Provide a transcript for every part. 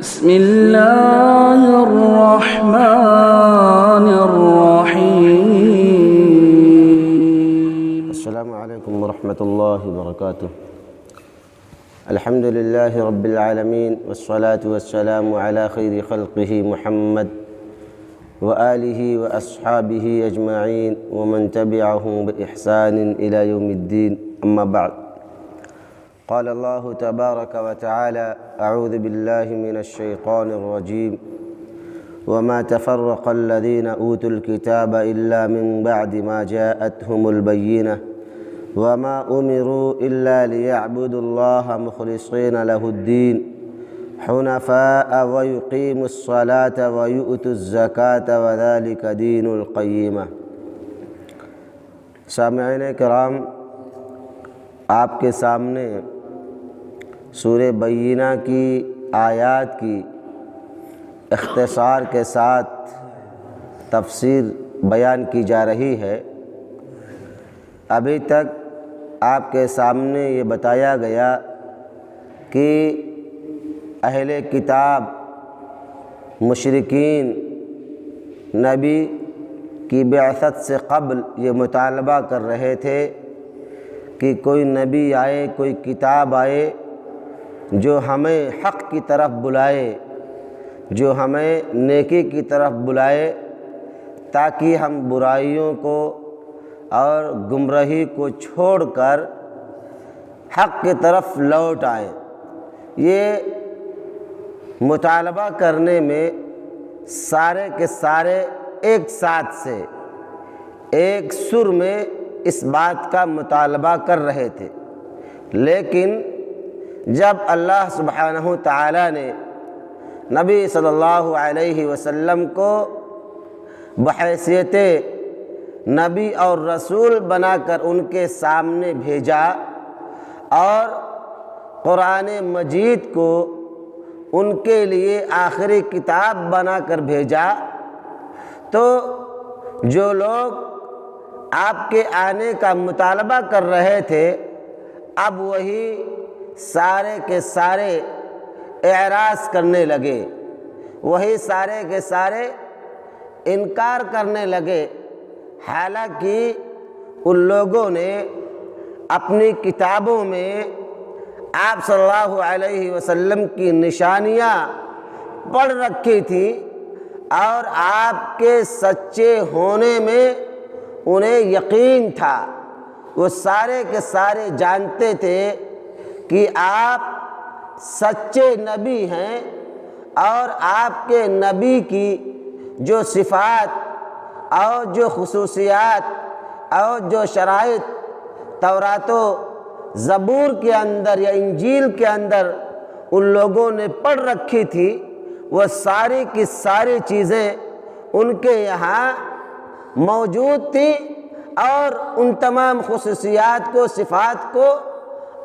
بسم الله الرحمن الرحيم. السلام عليكم ورحمة الله وبركاته. الحمد لله رب العالمين، والصلاة والسلام على خير خلقه محمد وآله وأصحابه أجمعين ومن تبعهم بإحسان إلى يوم الدين، أما بعد. قال الله تبارك وتعالى: أعوذ بالله من الشيطان الرجيم. وما تفرق الذين أوتوا الكتاب إلا من بعد ما جاءتهم البينة وما أمروا إلا ليعبدوا الله مخلصين له الدين حنفاء ويقيموا الصلاة ويؤتوا الزكاة وذلك دين القيمة. سامعین کرام، آپ کے سامنے سورہ بینہ کی آیات کی اختصار کے ساتھ تفسیر بیان کی جا رہی ہے۔ ابھی تک آپ کے سامنے یہ بتایا گیا کہ اہل کتاب مشرکین نبی کی بعثت سے قبل یہ مطالبہ کر رہے تھے کہ کوئی نبی آئے، کوئی کتاب آئے جو ہمیں حق کی طرف بلائے، جو ہمیں نیکی کی طرف بلائے، تاکہ ہم برائیوں کو اور گمراہی کو چھوڑ کر حق کی طرف لوٹ آئیں۔ یہ مطالبہ کرنے میں سارے کے سارے ایک ساتھ سے ایک سر میں اس بات کا مطالبہ کر رہے تھے، لیکن جب اللہ سبحانہ تعالیٰ نے نبی صلی اللہ علیہ وسلم کو بحیثیت نبی اور رسول بنا کر ان کے سامنے بھیجا اور قرآن مجید کو ان کے لیے آخری کتاب بنا کر بھیجا، تو جو لوگ آپ کے آنے کا مطالبہ کر رہے تھے اب وہی سارے کے سارے اعراض کرنے لگے، وہی سارے کے سارے انکار کرنے لگے، حالانکہ ان لوگوں نے اپنی کتابوں میں آپ صلی اللہ علیہ وسلم کی نشانیاں پڑھ رکھی تھی اور آپ کے سچے ہونے میں انہیں یقین تھا۔ وہ سارے کے سارے جانتے تھے کہ آپ سچے نبی ہیں اور آپ کے نبی کی جو صفات اور جو خصوصیات اور جو شرائط تورات و زبور کے اندر یا انجیل کے اندر ان لوگوں نے پڑھ رکھی تھی، وہ ساری کی ساری چیزیں ان کے یہاں موجود تھی اور ان تمام خصوصیات کو، صفات کو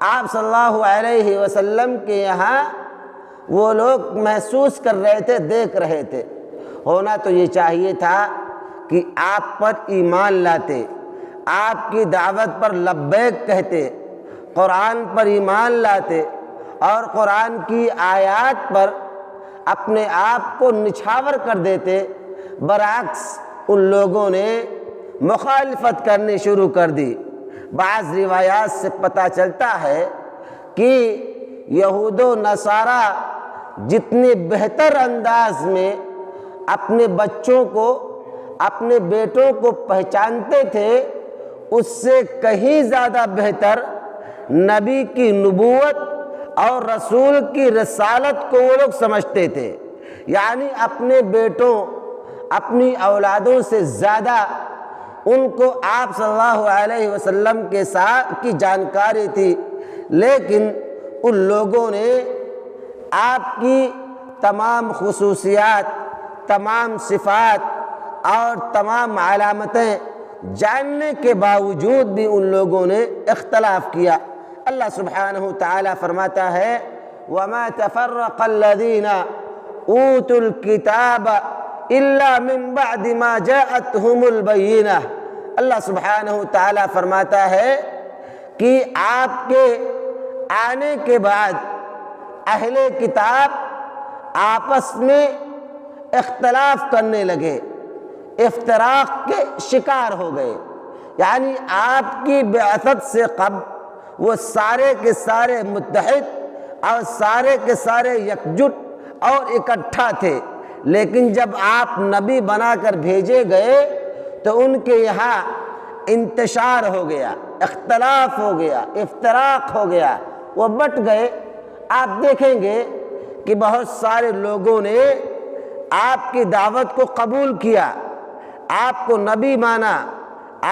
آپ صلی اللہ علیہ وسلم کے یہاں وہ لوگ محسوس کر رہے تھے، دیکھ رہے تھے۔ ہونا تو یہ چاہیے تھا کہ آپ پر ایمان لاتے، آپ کی دعوت پر لبیک کہتے، قرآن پر ایمان لاتے اور قرآن کی آیات پر اپنے آپ کو نچھاور کر دیتے۔ برعکس ان لوگوں نے مخالفت کرنی شروع کر دی۔ بعض روایات سے پتہ چلتا ہے کہ یہود و نصارہ جتنے بہتر انداز میں اپنے بچوں کو، اپنے بیٹوں کو پہچانتے تھے، اس سے کہیں زیادہ بہتر نبی کی نبوت اور رسول کی رسالت کو وہ لوگ سمجھتے تھے۔ یعنی اپنے بیٹوں، اپنی اولادوں سے زیادہ ان کو آپ صلی اللہ علیہ وسلم کے ساتھ کی جانکاری تھی، لیکن ان لوگوں نے آپ کی تمام خصوصیات، تمام صفات اور تمام علامتیں جاننے کے باوجود بھی ان لوگوں نے اختلاف کیا۔ اللہ سبحانہ تعالیٰ فرماتا ہے: وَمَا تَفَرَّقَ الَّذِينَ أُوتُوا الْكِتَابَ إِلَّا مِن بَعْدِ مَا جَاءَتْهُمُ الْبَيِّنَةُ۔ اللہ سبحانہ تعالیٰ فرماتا ہے کہ آپ کے آنے کے بعد اہل کتاب آپس میں اختلاف کرنے لگے، افتراق کے شکار ہو گئے۔ یعنی آپ کی بعثت سے قبل وہ سارے کے سارے متحد اور سارے کے سارے یکجٹ اور اکٹھا تھے، لیکن جب آپ نبی بنا کر بھیجے گئے تو ان کے یہاں انتشار ہو گیا، اختلاف ہو گیا، افتراق ہو گیا، وہ بٹ گئے۔ آپ دیکھیں گے کہ بہت سارے لوگوں نے آپ کی دعوت کو قبول کیا، آپ کو نبی مانا،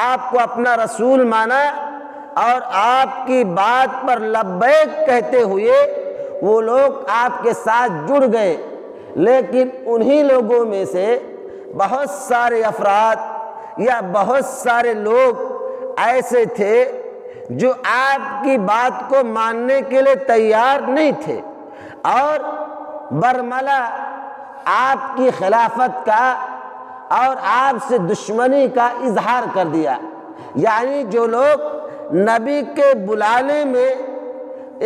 آپ کو اپنا رسول مانا، اور آپ کی بات پر لبیک کہتے ہوئے وہ لوگ آپ کے ساتھ جڑ گئے۔ لیکن انہی لوگوں میں سے بہت سارے افراد یا بہت سارے لوگ ایسے تھے جو آپ کی بات کو ماننے کے لیے تیار نہیں تھے اور برملا آپ کی خلافت کا اور آپ سے دشمنی کا اظہار کر دیا۔ یعنی جو لوگ نبی کے بلانے میں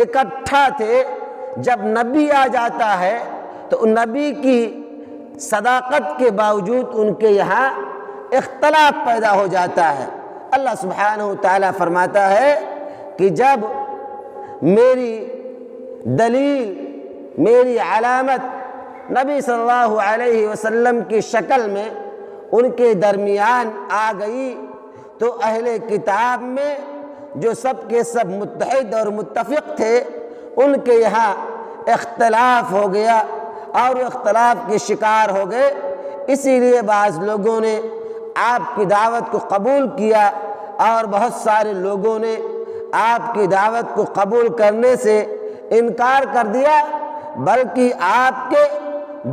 اکٹھا تھے، جب نبی آ جاتا ہے تو نبی کی صداقت کے باوجود ان کے یہاں اختلاف پیدا ہو جاتا ہے۔ اللہ سبحانہ وتعالیٰ فرماتا ہے کہ جب میری دلیل، میری علامت نبی صلی اللہ علیہ وسلم کی شکل میں ان کے درمیان آ گئی تو اہل کتاب میں جو سب کے سب متحد اور متفق تھے ان کے یہاں اختلاف ہو گیا اور وہ اختلاف کے شکار ہو گئے۔ اسی لیے بعض لوگوں نے آپ کی دعوت کو قبول کیا اور بہت سارے لوگوں نے آپ کی دعوت کو قبول کرنے سے انکار کر دیا، بلکہ آپ کے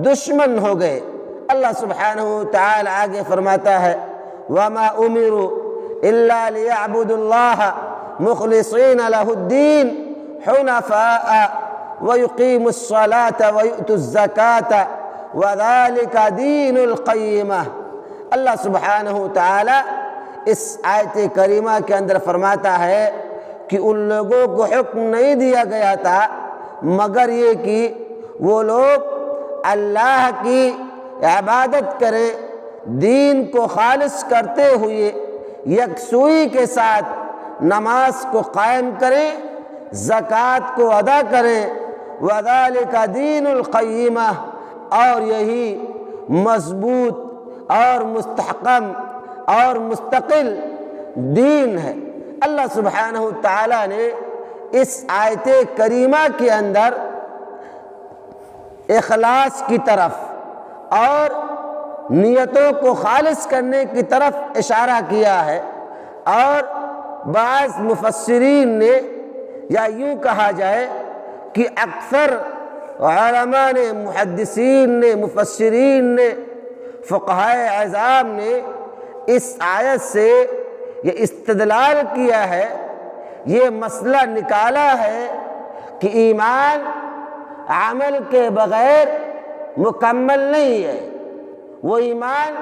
دشمن ہو گئے۔ اللہ سبحانہ وتعالی آگے فرماتا ہے وَمَا أُمِرُوا إِلَّا لِيَعْبُدُوا اللَّهَ مُخْلِصِينَ لَهُ الدِّينَ حُنَفَاءَ وَيُقِيمُوا الصَّلَاةَ وَيُؤْتُوا الزَّكَاةَ وَذَلِكَ دِينُ الْقَيِّمَةِ۔ اللہ سبحانہ وتعالی اس آیت کریمہ کے اندر فرماتا ہے کہ ان لوگوں کو حکم نہیں دیا گیا تھا مگر یہ کہ وہ لوگ اللہ کی عبادت کریں، دین کو خالص کرتے ہوئے یکسوئی کے ساتھ نماز کو قائم کریں، زکوٰۃ کو ادا کریں، وَذَلِكَ دِينُ الْقَيِّمَةِ، اور یہی مضبوط اور مستحکم اور مستقل دین ہے۔ اللہ سبحانہ وتعالی نے اس آیت کریمہ کے اندر اخلاص کی طرف اور نیتوں کو خالص کرنے کی طرف اشارہ کیا ہے، اور بعض مفسرین نے یا یوں کہا جائے کہ اکثر علماء نے، محدثین نے، مفسرین نے، فقہائے اعظام نے اس آیت سے یہ استدلال کیا ہے، یہ مسئلہ نکالا ہے کہ ایمان عمل کے بغیر مکمل نہیں ہے۔ وہ ایمان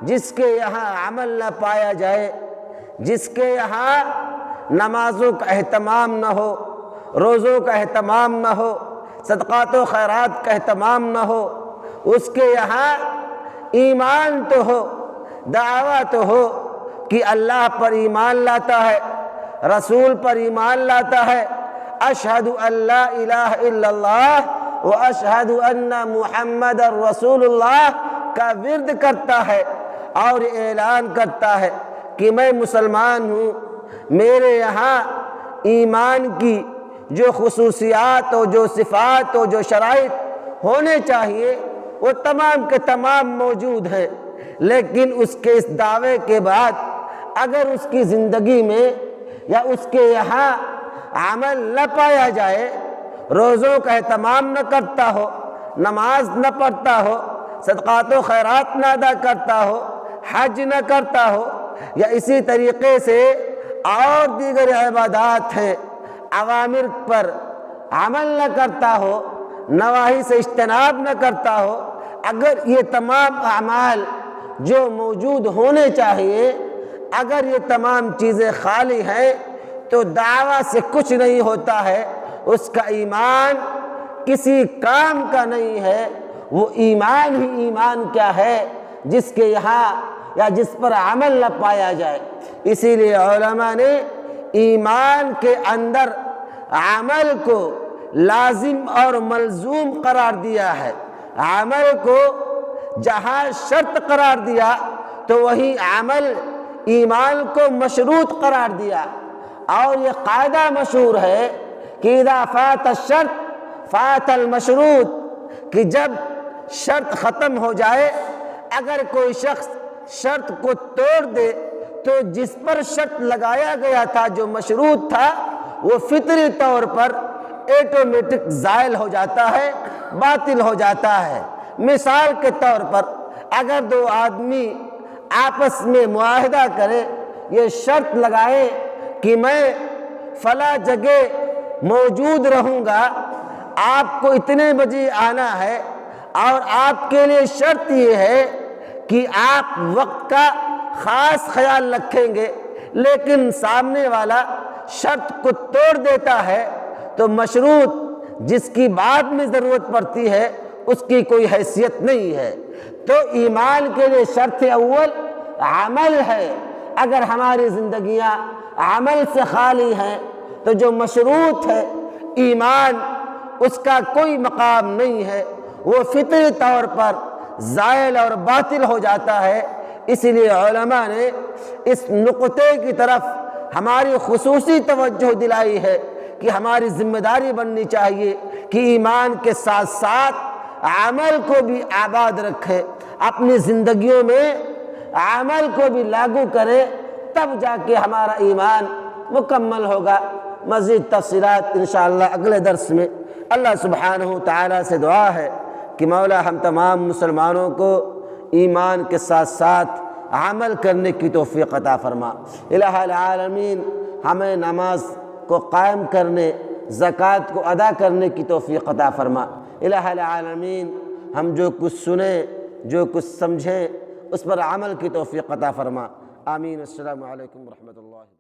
جس کے یہاں عمل نہ پایا جائے، جس کے یہاں نمازوں کا اہتمام نہ ہو، روزوں کا اہتمام نہ ہو، صدقات و خیرات کا اہتمام نہ ہو، اس کے یہاں ایمان تو ہو، دعویٰ تو ہو کہ اللہ پر ایمان لاتا ہے، رسول پر ایمان لاتا ہے، اشہد ان لا الہ الا اللہ و اشہد ان محمد رسول اللہ کا ورد کرتا ہے اور اعلان کرتا ہے کہ میں مسلمان ہوں، میرے یہاں ایمان کی جو خصوصیات اور جو صفات اور جو شرائط ہونے چاہیے وہ تمام کے تمام موجود ہیں، لیکن اس کے اس دعوے کے بعد اگر اس کی زندگی میں یا اس کے یہاں عمل نہ پایا جائے، روزوں کا اہتمام نہ کرتا ہو، نماز نہ پڑھتا ہو، صدقات و خیرات نہ ادا کرتا ہو، حج نہ کرتا ہو، یا اسی طریقے سے اور دیگر عبادات ہیں، اوامر پر عمل نہ کرتا ہو، نواہی سے اجتناب نہ کرتا ہو، اگر یہ تمام اعمال جو موجود ہونے چاہیے اگر یہ تمام چیزیں خالی ہیں تو دعویٰ سے کچھ نہیں ہوتا ہے، اس کا ایمان کسی کام کا نہیں ہے، وہ ایمان ہی ایمان کیا ہے جس کے یہاں یا جس پر عمل نہ پایا جائے۔ اسی لیے علماء نے ایمان کے اندر عمل کو لازم اور ملزوم قرار دیا ہے۔ عمل کو جہاں شرط قرار دیا تو وہیں عمل ایمان کو مشروط قرار دیا۔ اور یہ قاعدہ مشہور ہے کہ اذا فات الشرط فات المشروط، کہ جب شرط ختم ہو جائے، اگر کوئی شخص شرط کو توڑ دے تو جس پر شرط لگایا گیا تھا جو مشروط تھا وہ فطری طور پر ایٹومیٹک زائل ہو جاتا ہے، باطل ہو جاتا ہے۔ مثال کے طور پر اگر دو آدمی آپس میں معاہدہ کرے، یہ شرط لگائیں کہ میں فلاں جگہ موجود رہوں گا، آپ کو اتنے بجے آنا ہے، اور آپ کے لیے شرط یہ ہے کہ آپ وقت کا خاص خیال رکھیں گے، لیکن سامنے والا شرط کو توڑ دیتا ہے، تو مشروط جس کی بعد میں ضرورت پڑتی ہے اس کی کوئی حیثیت نہیں ہے۔ تو ایمان کے لیے شرط اول عمل ہے۔ اگر ہماری زندگیاں عمل سے خالی ہیں تو جو مشروط ہے ایمان، اس کا کوئی مقام نہیں ہے، وہ فطری طور پر زائل اور باطل ہو جاتا ہے۔ اسی لیے علماء نے اس نقطے کی طرف ہماری خصوصی توجہ دلائی ہے کہ ہماری ذمہ داری بننی چاہیے کہ ایمان کے ساتھ ساتھ عمل کو بھی آباد رکھے، اپنی زندگیوں میں عمل کو بھی لاگو کرے، تب جا کے ہمارا ایمان مکمل ہوگا۔ مزید تفصیلات انشاءاللہ اگلے درس میں۔ اللہ سبحانہ تعالیٰ سے دعا ہے کہ مولا ہم تمام مسلمانوں کو ایمان کے ساتھ ساتھ عمل کرنے کی توفیق عطا فرما۔ الہ العالمین ہمیں نماز کو قائم کرنے، زکوٰۃ کو ادا کرنے کی توفیق عطا فرما۔ الہ العالمین ہم جو کچھ سنیں، جو کچھ سمجھیں، اس پر عمل کی توفیق عطا فرما۔ آمین۔ السلام علیکم ورحمۃ اللہ۔